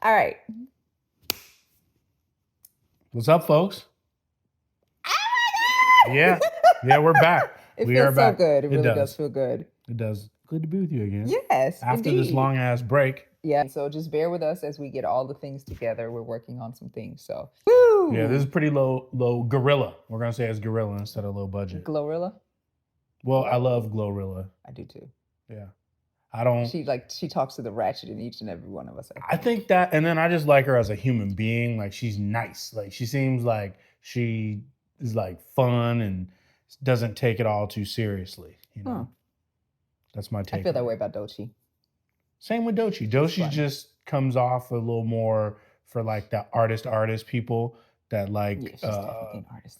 All right. What's up, folks? Oh my God! Yeah, we're back. It We feels are so back. good. It really does does. feel good. It does. Good to be with you again. Yes, After indeed. this long ass break. Yeah, so just bear with us as we get all the things together. We're working on some things. So, woo! Yeah, this is pretty low gorilla. We're gonna say it's gorilla instead of low budget. Glorilla? Well, I love Glorilla. I do too. Yeah. I don't. She talks to the ratchet in each and every one of us. I think that, and then I just like her as a human being. Like, she's nice. Like, she seems like she is like fun and doesn't take it all too seriously. You know, that's my take. I feel that way about Doechii. Same with Doechii. Doechii just comes off a little more for like the artist people that like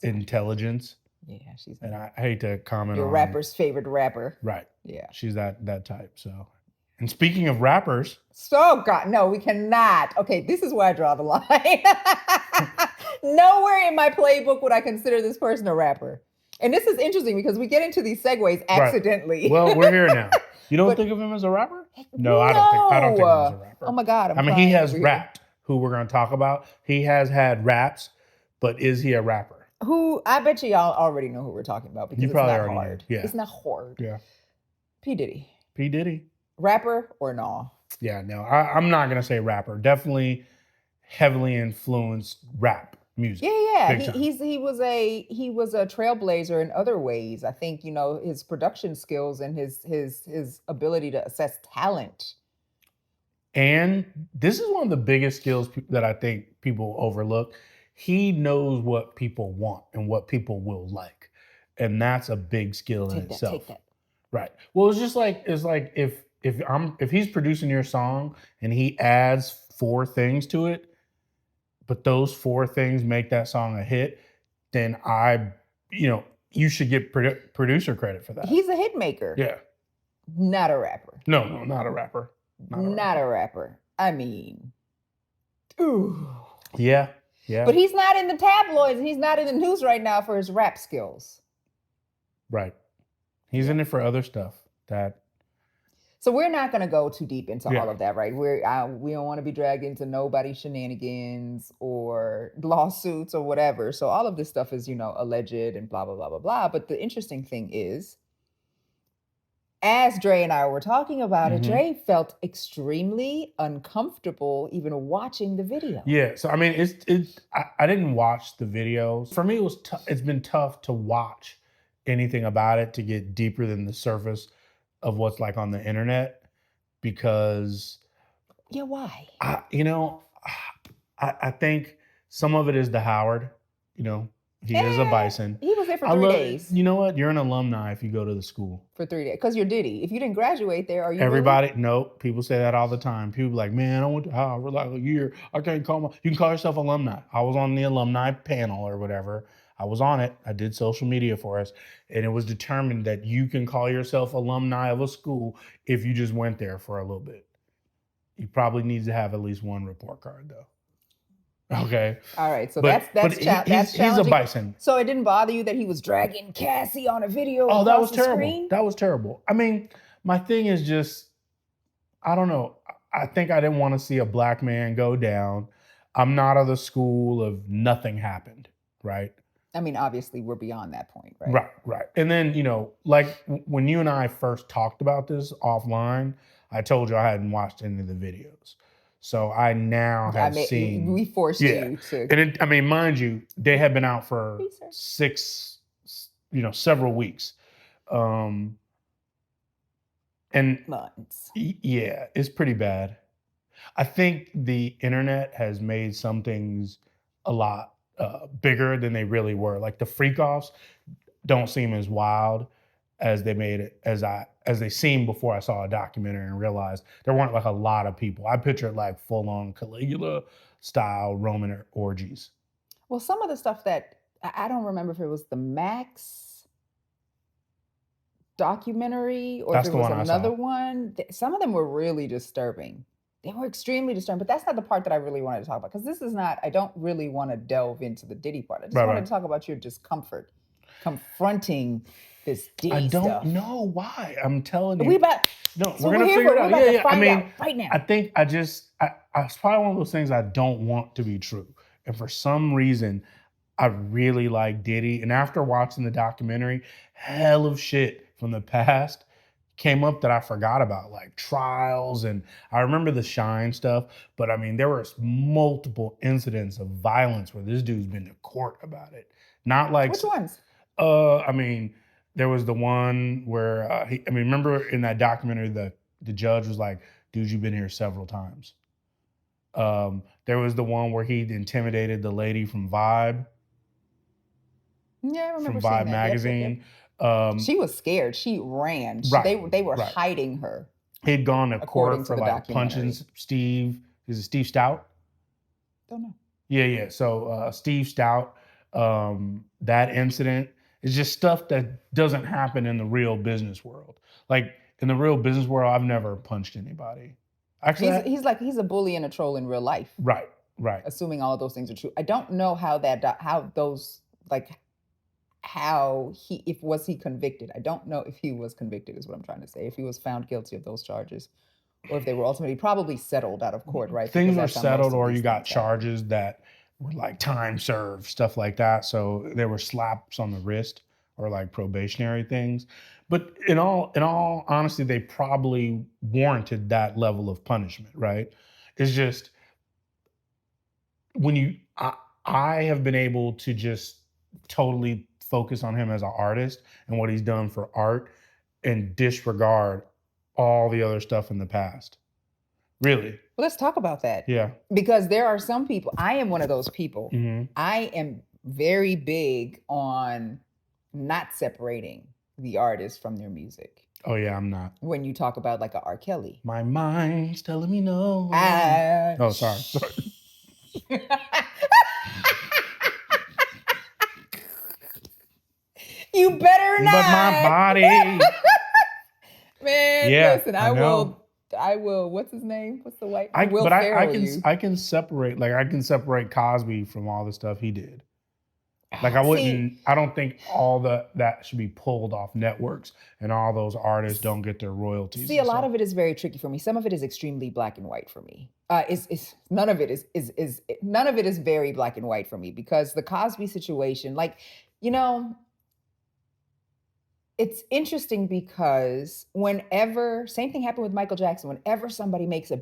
intelligence. Yeah, she's. And I hate to comment your on rapper's favorite rapper. Right. Yeah. She's that type. So, and speaking of rappers. So God, no, we cannot. Okay, this is where I draw the line. Nowhere in my playbook would I consider this person a rapper. And this is interesting because we get into these segues accidentally. Right. Well, we're here now. You don't think of him as a rapper? No, I don't think of him as a rapper. Oh my God. I mean, he has rapped, who we're going to talk about. He has had raps, but is he a rapper? Who, I bet y'all already know who we're talking about because it's not hard. Yeah. It's not hard. Yeah. P. Diddy. P. Diddy. Rapper or no? Yeah, no, I'm not going to say rapper. Definitely heavily influenced rap music. Yeah. He was a trailblazer in other ways. I think, his production skills and his ability to assess talent. And this is one of the biggest skills that I think people overlook. He knows what people want and what people will like. And that's a big skill in itself. Take that. Right. Well, it's like if he's producing your song and he adds 4 things to it, but those 4 things make that song a hit, then you should get producer credit for that. He's a hit maker. Yeah. Not a rapper. No, not a rapper. Not a rapper. I mean, ooh. Yeah. But he's not in the tabloids and he's not in the news right now for his rap skills. Right. He's in it for other stuff. So we're not going to go too deep into all of that, right? We don't want to be dragged into nobody's shenanigans or lawsuits or whatever. So all of this stuff is, alleged and blah, blah, blah, blah, blah. But the interesting thing is, as Dre and I were talking about it, Dre felt extremely uncomfortable even watching the video. Yeah, so I mean, I didn't watch the videos. For me, it's been tough to watch anything about it to get deeper than the surface of what's like on the internet because. Yeah, why? I think some of it is the Howard, He is a bison. He was there for 3 days. You know what? You're an alumni if you go to the school. For 3 days. Because you're Diddy. If you didn't graduate there, are you Everybody, really? Nope. People say that all the time. People like, man, I went to Howard for like a year. I can't you can call yourself alumni. I was on the alumni panel or whatever. I was on it. I did social media for us. And it was determined that you can call yourself alumni of a school if you just went there for a little bit. You probably need to have at least 1 report card though. Okay. All right. So that's challenging. He's a bison. So it didn't bother you that he was dragging Cassie on a video? Oh, that was terrible. Screen? That was terrible. I mean, my thing is just, I don't know. I think I didn't want to see a black man go down. I'm not of the school of nothing happened, right? I mean, obviously we're beyond that point, right? Right. And then, like when you and I first talked about this offline, I told you I hadn't watched any of the videos. So I now have seen. We forced you to. And mind you, they have been out for several weeks. And months. Yeah, it's pretty bad. I think the internet has made some things a lot bigger than they really were. Like the freak-offs don't seem as wild as they made it, as they seemed before I saw a documentary and realized there weren't like a lot of people. I pictured like full-on Caligula style Roman orgies. Well, some of the stuff that I don't remember if it was the Max documentary or if it was another one. Some of them were really disturbing. They were extremely disturbing, but that's not the part that I really wanted to talk about because this is not, I don't really want to delve into the Diddy part. I just wanted to talk about your discomfort confronting this Diddy stuff. I don't know why. I'm telling you. We're going to figure it out. Yeah. I mean, right now. I think I it's probably one of those things I don't want to be true. And for some reason, I really like Diddy. And after watching the documentary, hell of shit from the past came up that I forgot about, like trials. And I remember the Shine stuff. But I mean, there was multiple incidents of violence where this dude's been to court about it. Not like, Which ones? I mean, there was the one where, I mean, remember in that documentary, the judge was like, dude, you've been here several times. There was the one where he intimidated the lady from Vibe, Yeah, I remember from seeing Vibe that. Yep, yep, yep. magazine. Um, She was scared. She ran. right, They were right. hiding her, He'd gone to according court to for the like punching documentary. Steve. Is it Steve Stout? Don't know. Yeah, yeah. So Steve Stout, that incident is just stuff that doesn't happen in the real business world. Like in the real business world, I've never punched anybody. Actually, He's a bully and a troll in real life, right, right. assuming all of those things are true. I don't know how those like how he if was he convicted. I don't know if he was convicted is what I'm trying to say. If he was found guilty of those charges, or if they were ultimately probably settled out of court, right? Because Things were that's how most settled, of or these you got things happen. charges that were like time served, stuff like that. So there were slaps on the wrist or like probationary things. But in all honesty, they probably warranted that level of punishment, right? It's just when I have been able to just totally focus on him as an artist and what he's done for art and disregard all the other stuff in the past. Really. Well, let's talk about that Yeah. because there are some people. I am one of those people. Hmm. I am very big on not separating the artist from their music. Oh yeah, I'm not. When you talk about like a R. Kelly, My mind's telling me no. ah, Oh, sorry. Sorry. you better not. But my body. Man, Yeah, listen, I know. I will. What's his name? What's the white? I will Ferrell you. I can separate, like I can separate Cosby from all the stuff he did. Like See, I don't think all that should be pulled off networks and all those artists don't get their royalties see, a and lot stuff. of it is very tricky for me. Some of it is extremely black and white for me. Is none of it is none of it is very black and white for me because the Cosby situation, like, you know, it's interesting because whenever same thing happened with Michael Jackson, whenever somebody makes a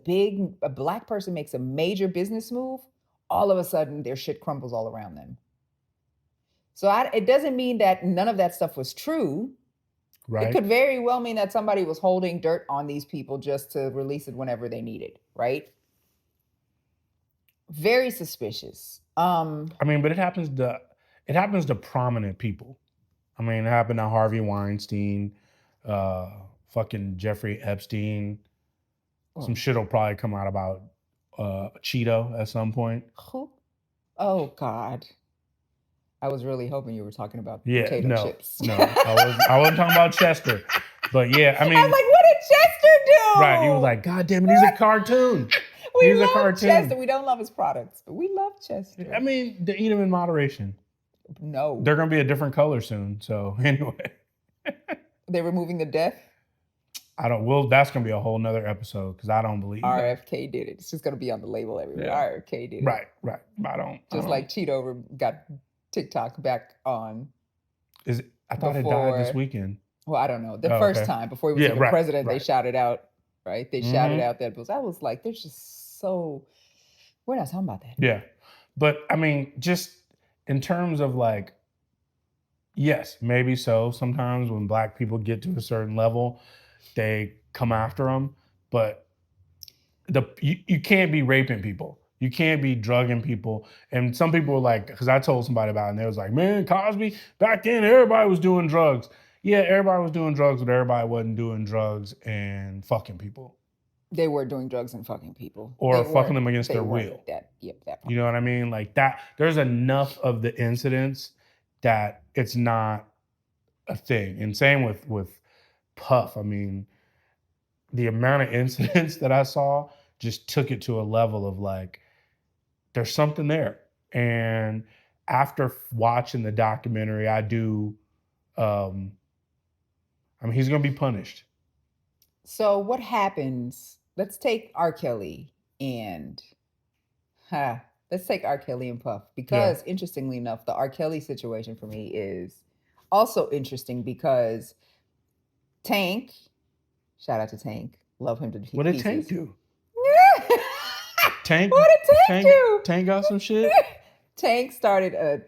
black person makes a major business move, all of a sudden their shit crumbles all around them. So it doesn't mean that none of that stuff was true. It Right? could very well mean that somebody was holding dirt on these people just to release it whenever they needed, right? Very suspicious. I mean, but it happens to prominent people. I mean, it happened to Harvey Weinstein, uh, fucking Jeffrey Epstein. Some Oh, shit will probably come out about Cheeto at some point. who? Oh God. I was really hoping you were talking about Yeah, potato no, chips. no, I wasn't talking about Chester, but yeah, I I was mean, like, what did Chester right? He was do? like, God damn it, he's a cartoon. We He's a love Chester. cartoon. We don't love his products, but we love I Chester. mean, they eat them in moderation. No, They're gonna be a different color soon. So anyway, they're removing the death. I don't. Well, that's gonna be a whole nother episode because I don't believe that. RFK did it. It's just going to be on the label everywhere. Yeah. RFK did it. Right, right. I don't. Just like Cheeto got TikTok back on Is it, I thought it died this before. weekend. Well, I don't know. The Oh, first okay. time before he was Yeah, even right, president, they right. shouted out, right? They shouted Mhm. out that because I was like, they're just so. We're not talking about that. Yeah, but I mean, just in terms of like, yes, maybe so. Sometimes when black people get to a certain level, they come after them, but you can't be raping people. You can't be drugging people. And some people were like, because I told somebody about it, and they was like, man, Cosby, back then everybody was doing drugs. Yeah, everybody was doing drugs, but everybody wasn't doing drugs and fucking people They were doing drugs and fucking people. or fucking them against They their weren't will. that. Yep, that part. You know what I mean? Like that, there's enough of the incidents that it's not a thing. And same with Puff. I mean, the amount of incidents that I saw just took it to a level of like, there's something there. And after watching the documentary, um, I mean, he's gonna be punished. So what happens? Let's take R. Kelly. And let's take R. Kelly and Puff, Yeah. because interestingly enough, the R. Kelly situation for me is also interesting because Tank, shout out to Tank, love him to pieces. What did Tank do? Tank, What did Tank do? Tank got some shit. Tank started a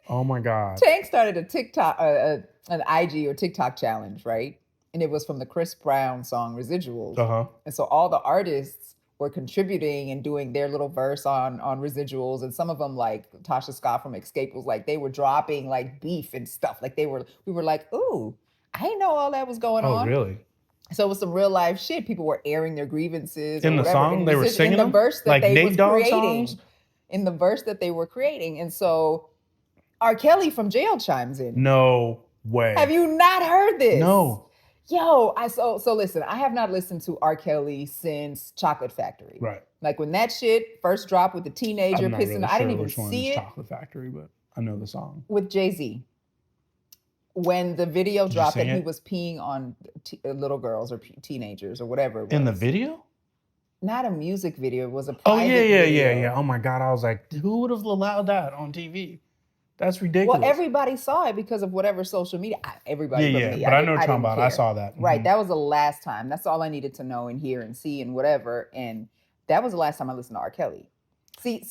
Oh my God. Tank started a TikTok, an IG or TikTok challenge, right? And it was from the Chris Brown song Residuals. Uh-huh. And so all the artists were contributing and doing their little verse on Residuals. And some of them, like Tasha Scott from Escape, was like, they were dropping like beef and stuff. Like we were like, ooh, I didn't know all that was going on. Oh, really? So it was some real life shit. People were airing their grievances in the whatever. song. They were singing in the them? verse that Like they Nate was Dogg creating. songs? In the verse that they were creating. And so R. Kelly from jail chimes in. No way. Have you not heard this? No. Yo, so listen, I have not listened to R. Kelly since Chocolate Factory. Right. Like when that shit first dropped with the teenager I'm not pissing, really I didn't sure even which one see is it. Chocolate Factory, but I know the song. With Jay-Z. When the video Did you dropped sing and he it? was peeing on little girls or teenagers or whatever it was. In the video? Not a music video, it was a Oh, private yeah. video. Oh my God. I was like, who would have allowed that on TV? That's ridiculous. Well, everybody saw it because of whatever social media. Everybody but me. But I know what you're talking didn't about. care. I saw that. Right. Mhm. That was the last time. That's all I needed to know and hear and see and whatever. And that was the last time I listened to R. Kelly. See,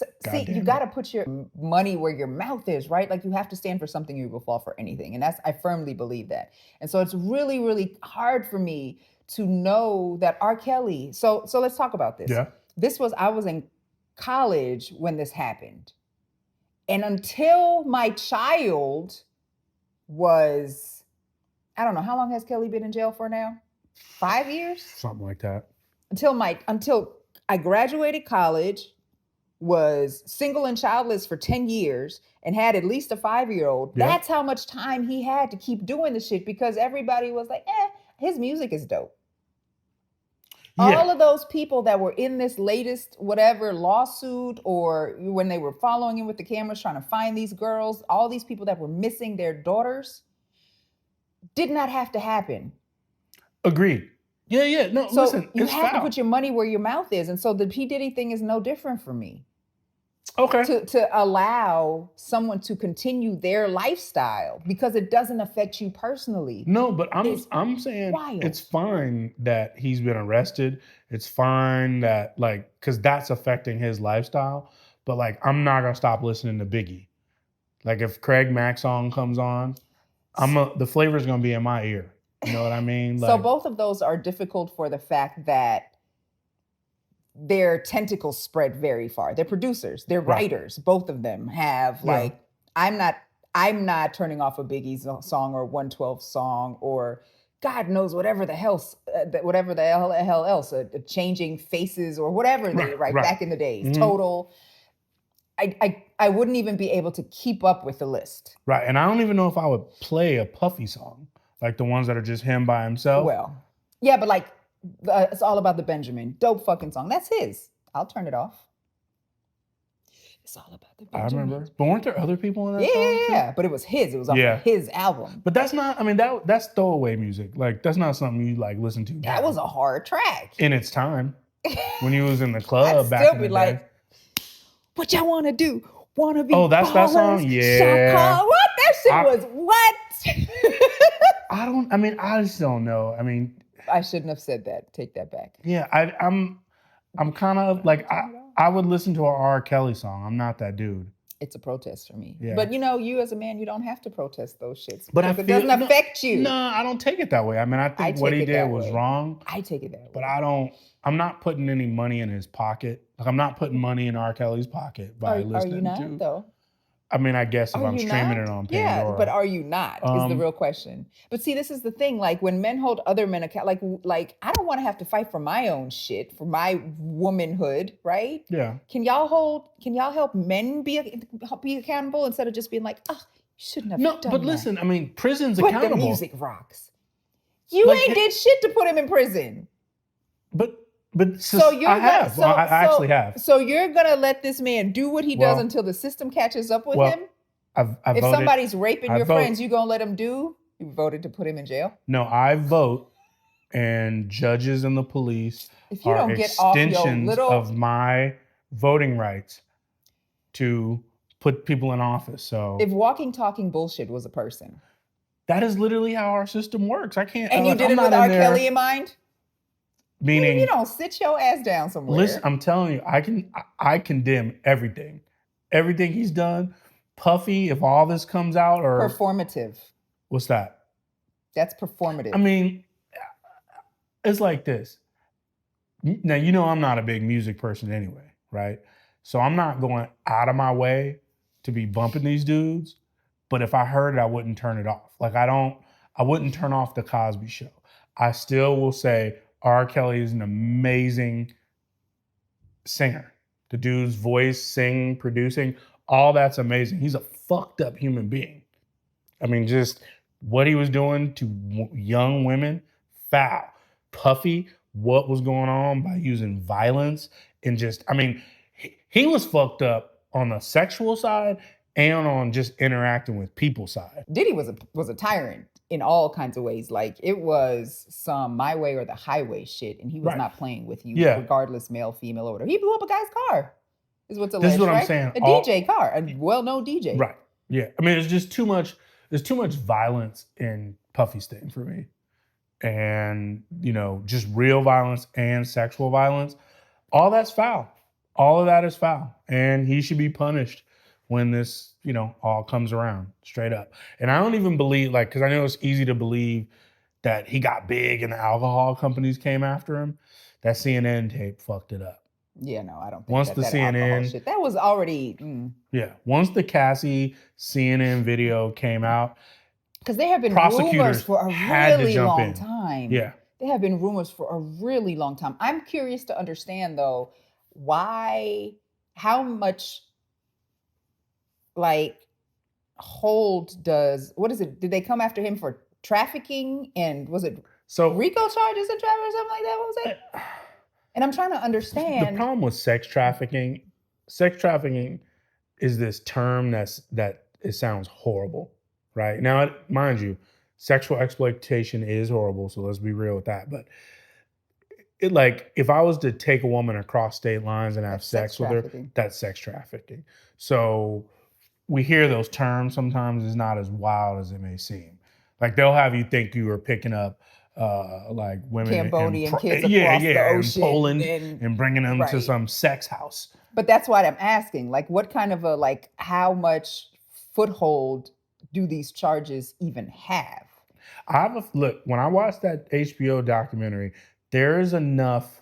you got to put your money where your mouth is, right? Like you have to stand for something, you will fall for anything. And I firmly believe that. And so it's really, really hard for me to know that R. Kelly. So let's talk about this. Yeah. I was in college when this happened. And until my child was, I don't know, how long has Kelly been in jail for now? 5 years? Something like that. Until I graduated college, was single and childless for 10 years, and had at least a 5-year-old. Yeah. That's how much time he had to keep doing the shit because everybody was like, his music is dope. Yeah. All of those people that were in this latest whatever lawsuit or when they were following him with the cameras trying to find these girls, all these people that were missing their daughters, did not have to happen. Agreed. Yeah. No, So listen, you it's have to foul. put your money where your mouth is. And so the P. Diddy thing is no different for me. Okay. To allow someone to continue their lifestyle because it doesn't affect you personally. No, but I'm saying wild. It's fine that he's been arrested. It's fine that because that's affecting his lifestyle. But I'm not gonna stop listening to Biggie. Like if Craig Mack's song comes on, the flavor's gonna be in my ear. You know what I mean? So both of those are difficult for the fact that their tentacles spread very far. They're producers, they're writers. Both of them have I'm not turning off a Biggie's song or 112 song or God knows whatever the hell else, changing faces or whatever they write back in the days. Mm-hmm. Total. I wouldn't even be able to keep up with the list. Right, and I don't even know if I would play a Puffy song, like the ones that are just him by himself. Well, yeah, but it's all about the Benjamin. Dope fucking song. That's his. I'll turn it off. It's all about the Benjamin. I remember. But weren't there other people in that song? Yeah, but it was his. It was off of his album. But that's not, that's throwaway music. That's not something you listen to. That was a hard track. In its time. When you was in the club I'd back still in be the like, day. what y'all want to do? Want to be that's that song? Yeah. What? That shit was what? I just don't know. I shouldn't have said that. Take that back. Yeah, I'm kind of I would listen to an R. Kelly song. I'm not that dude. It's a protest for me. Yeah. But you as a man, you don't have to protest those shits. But it doesn't affect you. No, I don't take it that way. I think what he did was wrong. I take it that way. But I'm not putting any money in his pocket. I'm not putting money in R. Kelly's pocket by listening to. Are you not though? I guess if I'm streaming it on Pandora. Yeah, but are you not is the real question. But see, this is the thing. When men hold other men accountable, I don't want to have to fight for my own shit, for my womanhood, right? Yeah. Can y'all help men be accountable instead of just being like, oh, you shouldn't have done that. No, but listen, prison's but accountable. The music rocks. You ain't did shit to put him in prison. But I actually have. So you're gonna let this man do what he does until the system catches up with him? If somebody's raping your friends, you gonna let him do? You voted to put him in jail? No, I vote, and judges and the police If you are don't get off your extensions little, of my voting rights to put people in office. So if walking, talking bullshit was a person, that is literally how our system works. I can't, and you like, did I'm it with not in R. Kelly there in mind, nigga, if you meaning, don't sit your ass down listen, somewhere. I'm telling you, I condemn everything. Everything he's done. Puffy, if all this comes out, or Performative. what's that? That's performative. I mean, it's like this. Now, you know, I'm not a big music person anyway, right? So I'm not going out of my way to be bumping these dudes. But if I heard it, I wouldn't turn it off. Like, I wouldn't turn off the Cosby Show. I still will say R. Kelly is an amazing singer. The dude's voice, singing, producing, all that's amazing. He's a fucked up human being. I mean, just what he was doing to young women, foul. Puffy, what was going on by using violence and just, I mean, he was fucked up on the sexual side and on just interacting with people side. Diddy was a tyrant in all kinds of ways. Like, it was some my way or the highway shit, and he was Right. not playing with you, Yeah. regardless, male, female, or whatever. He blew up a guy's car. Is what's alleged, This is what I'm right? saying. A DJ car, a well-known DJ. Right. Yeah. I mean, it's just too much. There's too much violence in Puffy's thing for me. And, you know, just real violence and sexual violence. All that's foul. All of that is foul. And he should be punished when this, you know, all comes around, straight up. And I don't even believe, like, because I know it's easy to believe that he got big and the alcohol companies came after him. That CNN tape fucked it up. Yeah, no, I don't think Once that, the that alcohol CNN, shit. That was already yeah, once the Cassie CNN video came out, because there have been prosecutors rumors for a had to really jump long in. time. Yeah. There have been rumors for a really long time. I'm curious to understand though, why, how much like hold does, what is it? Did they come after him for trafficking? And was it So RICO charges and trafficking or something like that? What was it? And I'm trying to the understand. problem with sex trafficking is this term that it sounds horrible, right? Now, mind you, sexual exploitation is horrible, so let's be real with that. But it, like, if I was to take a woman across state lines and have That's sex sex with her, trafficking. that's sex trafficking. So we hear those terms sometimes. It's not as wild as it may seem. Like, they'll have you think you were picking up like women Cambodian kids yeah, across the in ocean Poland and- and bringing them to right. some sex house. But that's what I'm asking. Like, what kind of a, like, how much foothold do these charges even have? Look, when I watched that HBO documentary, there is enough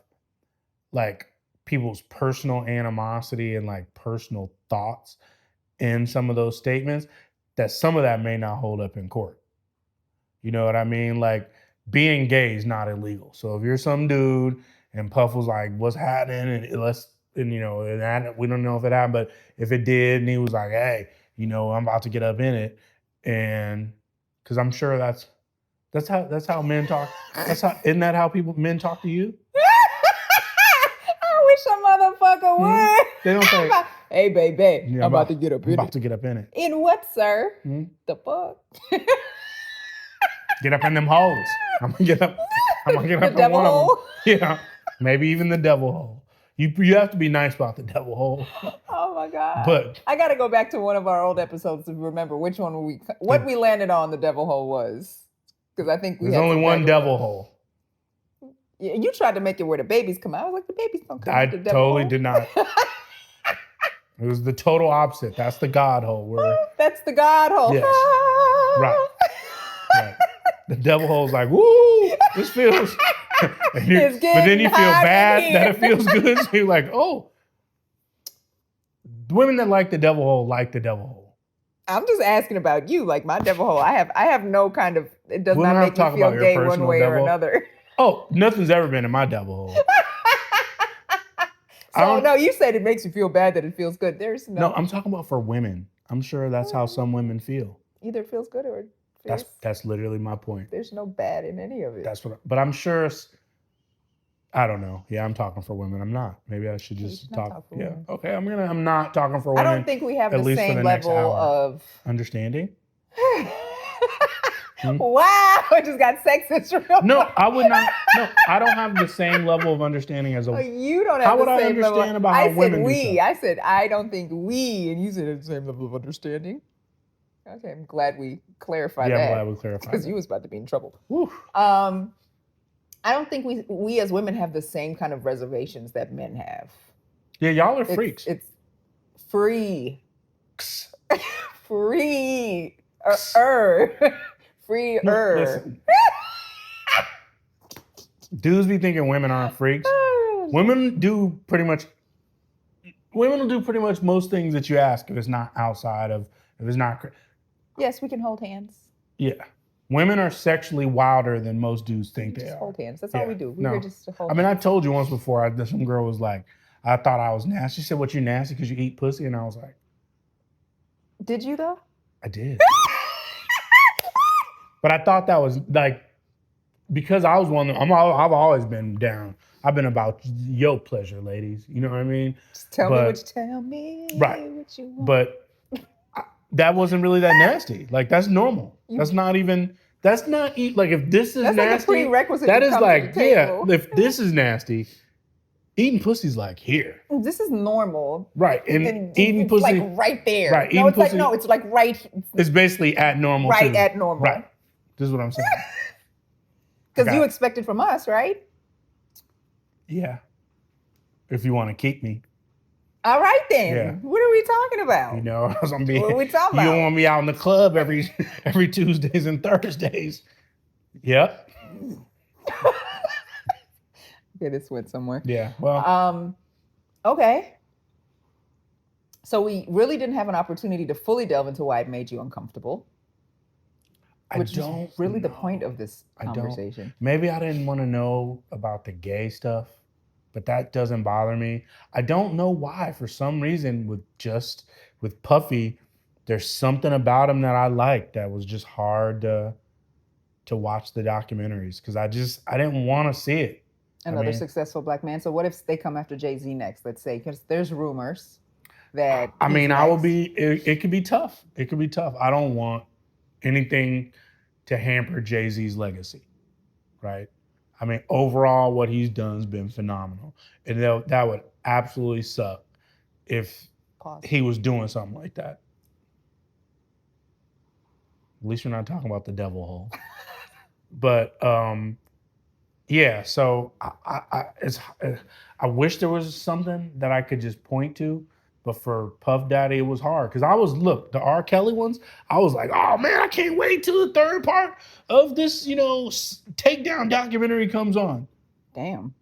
like people's personal animosity and like personal thoughts in some of those statements that some of that may not hold up in court. You know what I mean? Like, being gay is not illegal. So if you're some dude and Puff was like, "What's happening?" and you know, we don't know if it happened, but if it did, and he was like, "Hey, you know, I'm about to get up in it," and because I'm sure that's how men talk. Isn't that how men talk to you? I wish a motherfucker would. They don't say, "Hey, baby, yeah, I'm about to get up I'm in about it." to get up in it. In what, sir? Hmm? The fuck? Get up in them holes. I'm gonna get up. I'm gonna get The up in devil one of them. hole? Yeah, maybe even the devil hole. You have to be nice about the devil hole. Oh my god! But I got to go back to one of our old episodes to remember which one what we landed on. The devil hole was, because I think we there's had only some one back and devil forth. hole. Yeah, you tried to make it where the babies come out. I was like, the babies don't come I out the devil totally hole. did not. It was the total opposite. That's the God hole. Where That's the God hole. Yes. Right. The devil hole's like, woo, this feels. But then you feel hot in bad here. that it feels good. So you're like, oh, the women that like the devil hole like the devil hole. I'm just asking about you, like my devil hole. I have no kind of. It does We not don't have make to talk me feel about your gay one personal way or devil. another. Oh, nothing's ever been in my devil hole. So no, you said it makes you feel bad that it feels good. There's No, I'm talking about for women. I'm sure that's how some women feel. either feels good or it feels, That's literally my point. there's no bad in any of it. But I'm sure. I don't know. Yeah, I'm talking for women. I'm not. Maybe I should just should not talk. talk for Yeah. women. Okay. I'm not talking for I women. don't think we have at the least for same the next level hour. of Understanding. Wow, I just got sexist real No, quick. I would not. No, I don't have the same level of understanding as Oh, a. you don't How have would the I same level. understand about I how said women do we. stuff? I said I don't think we, and you said the same level of understanding. Okay, I'm glad we clarified Yeah, I'm that glad we clarified because that. you was about to be in trouble. Whew. I don't think we as women have the same kind of reservations that men have. Yeah, y'all are freaks. It's free, free, free. Listen, dudes be thinking women aren't freaks. Women do pretty much. Women will do pretty much most things that you ask if it's not outside of if it's not. Yes, we can hold hands. Yeah, women are sexually wilder than most dudes think they Just are. hold hands. That's all we do. We're here just to hold I mean, I hands. told you once before. Some girl was like, "I thought I was nasty." She said, "What, you nasty because you eat pussy?" And I was like, Did you though? "I did." But I thought that was like because I was one. I've always been down. I've been about your pleasure, ladies. You know what I mean? Just tell me what you tell me. Right. What you want. But that wasn't really that nasty. Like that's normal. That's not even. That's not like if this is that's nasty. Like a prerequisite. That to is come like to the table. If this is nasty, eating pussy's like here. This is normal. Right. And eating it's pussy like right there. Right. No, Eating it's pussy, like no, it's like right. It's basically at normal. Right too. at normal. Right. This is what I'm saying. Because you expect it from us, right? Yeah. If you want to keep me. All right then. Yeah. What are we talking about? You know, what are we talking you about? don't want me out in the club every Tuesdays and Thursdays. Yep. Okay, this went somewhere. Yeah. Well. Okay. So we really didn't have an opportunity to fully delve into why it made you uncomfortable. Which is really the point of this conversation. Maybe I didn't want to know about the gay stuff, but that doesn't bother me. I don't know why. For some reason, with Puffy, there's something about him that I liked that was just hard to watch the documentaries because I didn't want to see it. Another successful black man. So what if they come after Jay-Z next? Let's say because there's rumors that I mean, I will be. It could be tough. It could be tough. I don't want anything to hamper Jay-Z's legacy, right? I mean, overall, what he's done has been phenomenal. And that would absolutely suck if he was doing something like that. At least we're not talking about the devil hole. But yeah, so I wish there was something that I could just point to. But for Puff Daddy, it was hard because the R. Kelly ones, I was like, oh man, I can't wait till the third part of this, takedown documentary comes on. Damn.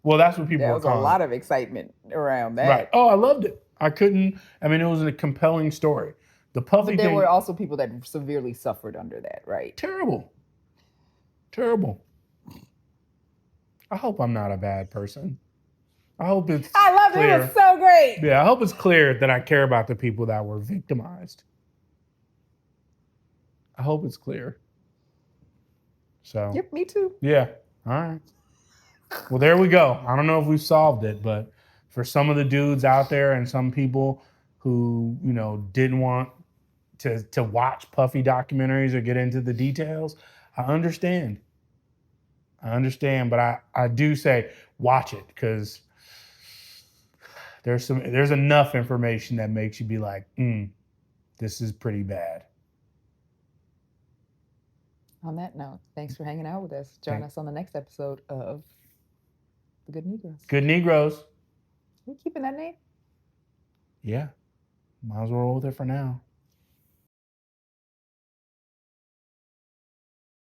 Well, that's what people were calling. There was a lot of excitement around that. Right. Oh, I loved it. It was a compelling story. The Puffy thing. But there were also people that severely suffered under that, right? Terrible. I hope I'm not a bad person. I loved it. It was so great. Yeah, I hope it's clear that I care about the people that were victimized. I hope it's clear. So. Yep, me too. Yeah. All right. Well, there we go. I don't know if we've solved it, but for some of the dudes out there and some people who, didn't want to watch Puffy documentaries or get into the details, I understand. But I do say watch it because there's enough information that makes you be like, this is pretty bad. On that note, thanks for hanging out with us. Join us on the next episode of The Good Negroes. Good Negroes. Are you keeping that name? Yeah. Might as well roll with it for now.